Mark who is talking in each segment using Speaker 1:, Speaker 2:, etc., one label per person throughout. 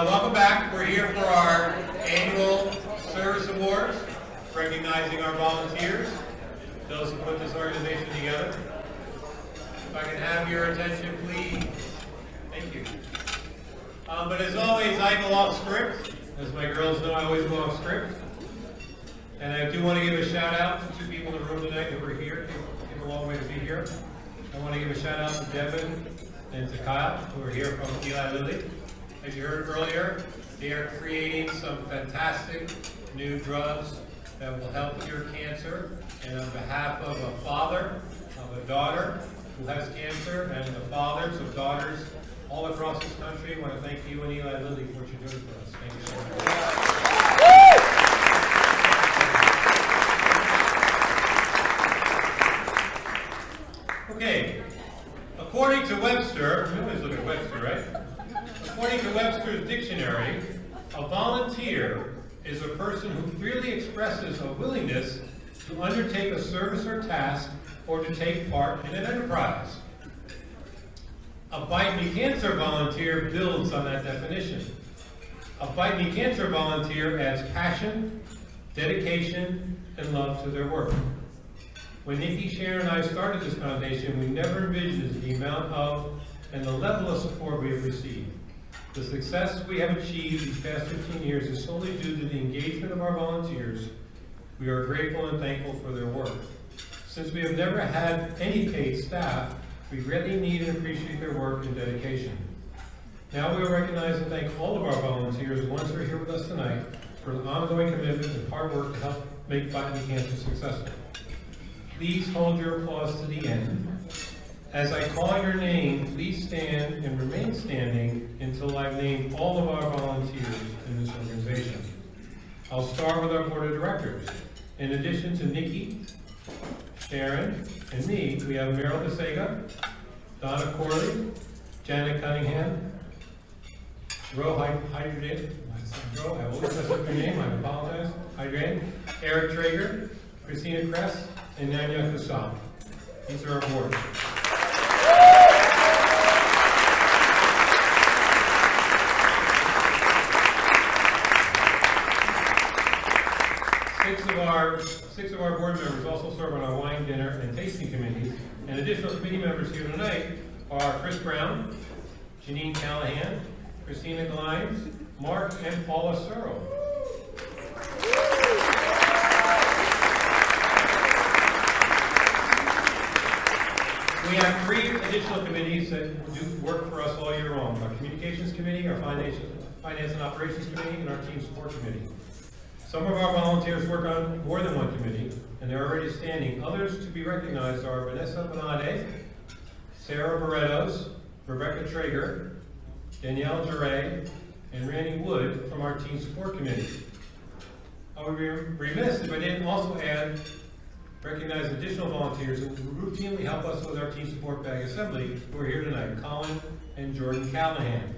Speaker 1: Welcome back. We're here for our annual service awards, recognizing our volunteers, those who put this organization together. If I can have your attention, please. Thank you. But as always, I go off script. As my girls know, I always go off script. And I do want to give a shout out to two people in the room tonight that were here. Came a long way to be here. I want to give a shout out to Devin and to Kyle, who are here from Eli Lilly. As you heard earlier, they are creating some fantastic new drugs that will help cure cancer. And on behalf of a father, of a daughter who has cancer, and the fathers of daughters all across this country, I want to thank you and Eli Lilly for what you're doing for us. Thank you so much. Okay, according to Webster, we always look at Webster, right? According to Webster's dictionary, a volunteer is a person who freely expresses a willingness to undertake a service or task or to take part in an enterprise. A Bite Me Cancer volunteer builds on that definition. A Bite Me Cancer volunteer adds passion, dedication, and love to their work. When Nikki, Sharon, and I started this foundation, we never envisioned the amount of and the level of support we have received. The success we have achieved these past 15 years is solely due to the engagement of our volunteers. We are grateful and thankful for their work. Since we have never had any paid staff, we greatly need and appreciate their work and dedication. Now we will recognize and thank all of our volunteers, the ones who are here with us tonight, for the ongoing commitment and hard work to help make Bite Me Cancer successful. Please hold your applause to the end. As I call your name, please stand and remain standing until I've named all of our volunteers in this organization. I'll start with our board of directors. In addition to Nikki, Sharon, and me, we have Meryl Besega, Donna Corley, Janet Cunningham, Ro Hydrant, I always mess up your name, I apologize, Hydrant, Eric Traeger, Christina Kress, and Nanya Kassab. These are our board. 6 of our board members also serve on our wine dinner and tasting committees. And additional committee members here tonight are Chris Brown, Janine Callahan, Christina Glines, Mark and Paula Searle. We have 3 additional committees that do work for us all year long. Our Communications Committee, our Finance and Operations Committee, and our Team Support Committee. Some of our volunteers work on more than one committee, and they're already standing. Others to be recognized are Vanessa Bonade, Sarah Barretos, Rebecca Traeger, Danielle Duray, and Randy Wood from our Team Support Committee. I would be remiss if I didn't also recognize additional volunteers who routinely help us with our Team Support Bag Assembly who are here tonight, Colin and Jordan Callahan.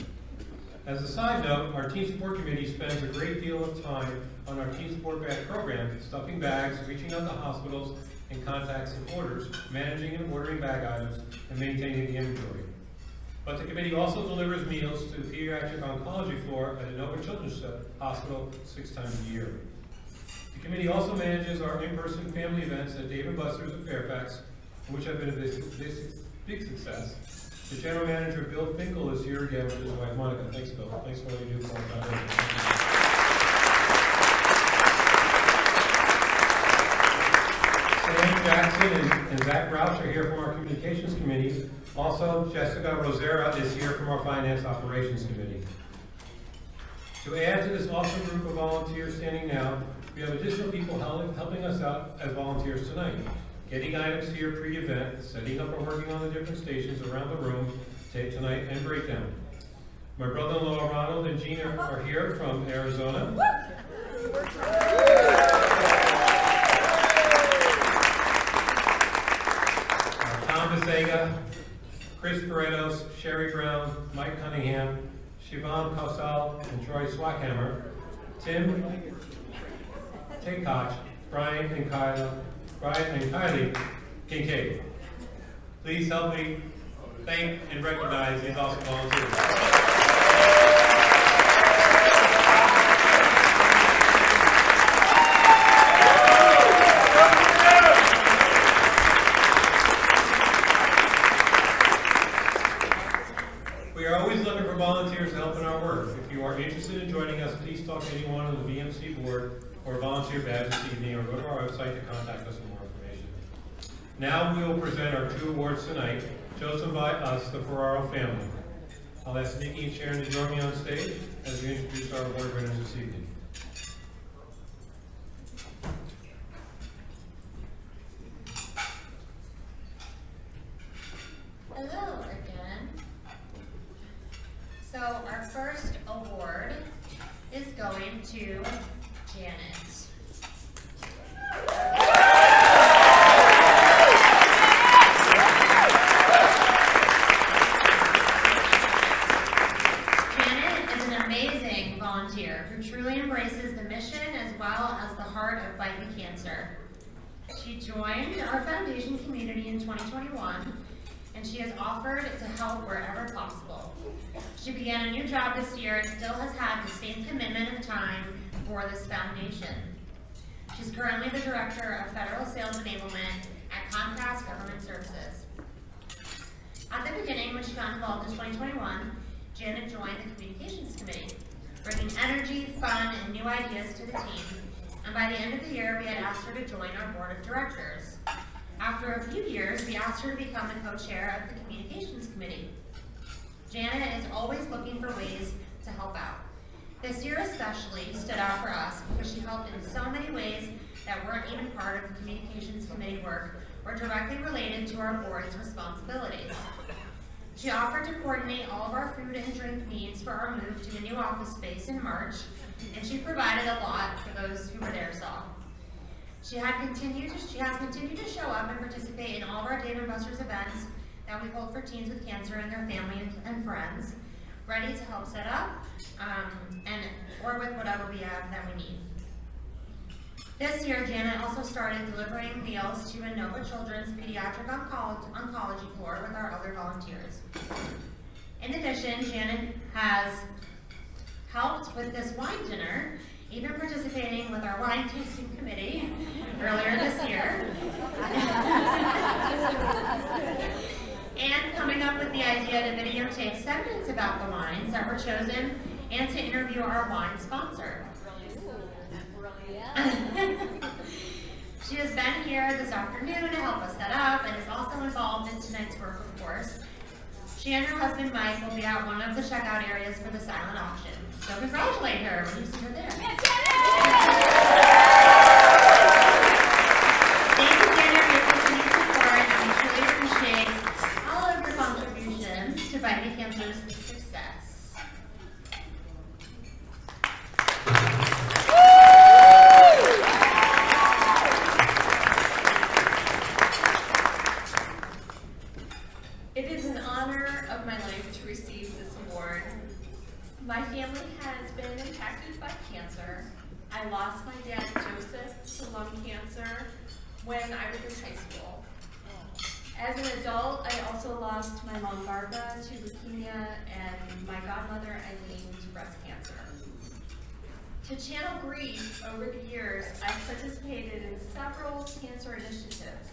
Speaker 1: As a side note, our Team Support Committee spends a great deal of time on our Team Support Bag program, stuffing bags, reaching out to hospitals and contacts and orders, managing and ordering bag items, and maintaining the inventory. But the committee also delivers meals to the pediatric oncology floor at Inova Children's Hospital 6 times a year. The committee also manages our in-person family events at Dave & Buster's of Fairfax, which have been a big success. The general manager, Bill Finkel, is here again with his wife, Monica. Thanks, Bill. Thanks for all you do for our foundation. Sam Jackson and Zach Roush are here from our Communications Committee. Also, Jessica Rosera is here from our Finance Operations Committee. To add to this awesome group of volunteers standing now, we have additional people helping us out as volunteers tonight. Getting items here pre-event, setting up or working on the different stations around the room, tape tonight, and breakdown. My brother-in-law Ronald and Gina are here from Arizona. Tom Besega, Chris Paretos, Sherry Brown, Mike Cunningham, Siobhan Kausal, and Troy Swackhammer, Tim Koch, Brian and Kylie Kincaid. Please help me thank and recognize these awesome volunteers. are interested in joining us, please talk to anyone on the VMC board or volunteer badge this evening, or go to our website to contact us for more information. Now we will present our 2 awards tonight, chosen by us, the Ferraro family. I'll ask Nikki and Sharon to join me on stage as we introduce our award winners this evening.
Speaker 2: Hello again. So our first award is going to Janet. Janet is an amazing volunteer who truly embraces the mission as well as the heart of fighting cancer. She joined our foundation community in 2021, and she has offered to help wherever possible. She began a new job this year and still has had the same commitment of time for this foundation. She's currently the Director of Federal Sales Enablement at Comcast Government Services. At the beginning, when she got involved in 2021, Janet joined the Communications Committee, bringing energy, fun, and new ideas to the team. And by the end of the year, we had asked her to join our Board of Directors. After a few years, we asked her to become the co-chair of the Communications Committee. Janet is always looking for ways to help out. This year especially stood out for us because she helped in so many ways that weren't even part of the Communications Committee work or directly related to our board's responsibilities. She offered to coordinate all of our food and drink needs for our move to a new office space in March, and she provided a lot for those who were there saw. She has continued to show up and participate in all of our Dave & Buster's events that we hold for teens with cancer and their family and friends, ready to help set up or with whatever we have that we need. This year, Janet also started delivering meals to Inova Children's Pediatric Oncology Floor with our other volunteers. In addition, Janet has helped with this wine dinner, even participating with our wine tasting committee earlier this year. And coming up with the idea to videotape segments about the wines that were chosen and to interview our wine sponsor. She has been here this afternoon to help us set up and is also involved in tonight's work, of course. She and her husband Mike will be at one of the checkout areas for the silent auction. So congratulate her when you see her there. Thank you, Janet, for your continued support, and we truly appreciate all of your contributions to fighting cancer's success.
Speaker 3: It is an honor of my life to receive this award. My family has been impacted by cancer. I lost my dad, Joseph, to lung cancer when I was in high school. As an adult, I also lost my mom, Barbara, to leukemia, and my godmother, Eileen, to breast cancer. To channel grief over the years, I've participated in several cancer initiatives,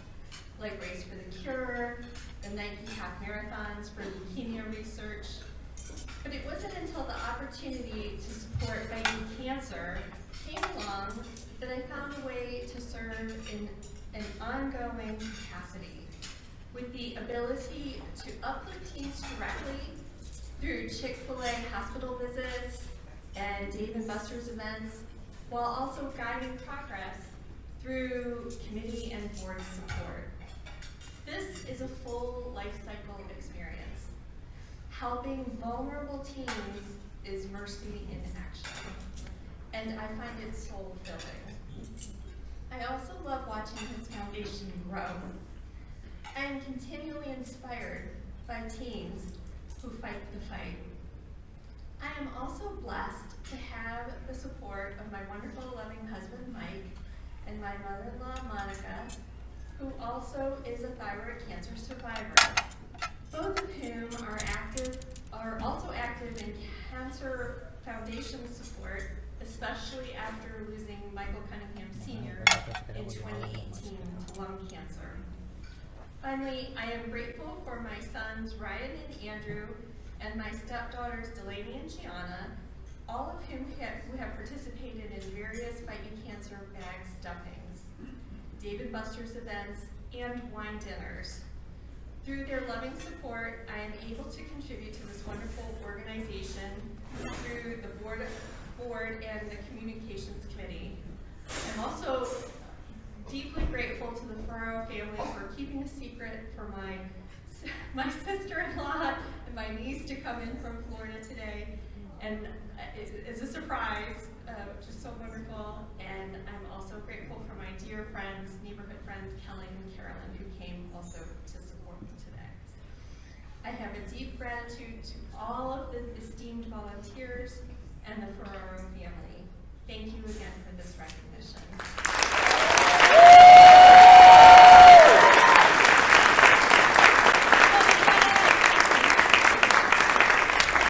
Speaker 3: like Race for the Cure, the Nike Half Marathons for leukemia research. But it wasn't until the opportunity to support fighting cancer came along that I found a way to serve in an ongoing capacity, with the ability to uplift teens directly through Chick-fil-A hospital visits and Dave & Buster's events, while also guiding progress through committee and board support. This is a full life cycle experience. Helping vulnerable teens is mercy in action, and I find it soul-filling. I also love watching his foundation grow. I am continually inspired by teens who fight the fight. I am also blessed to have the support of my wonderful, loving husband, Mike, and my mother-in-law, Monica, who also is a thyroid cancer survivor, both of whom are also active in cancer foundation support, especially after losing Michael Cunningham Sr. in 2018 to lung cancer. Finally, I am grateful for my sons Ryan and Andrew and my stepdaughters Delaney and Gianna, all of whom who have participated in various Fight Me Cancer bag stuffings, Dave & Buster's events, and wine dinners. Through their loving support, I am able to contribute to this wonderful organization through the board and the communications committee. I'm also deeply grateful to the Ferraro family for keeping a secret for my sister-in-law and my niece to come in from Florida today. And it's a surprise, which is so wonderful. And I'm also grateful for my dear friends, neighborhood friends, Kelly and Carolyn, who came also to support me today. I have a deep gratitude to all of the esteemed volunteers and the Ferraro family. Thank you again for this recognition.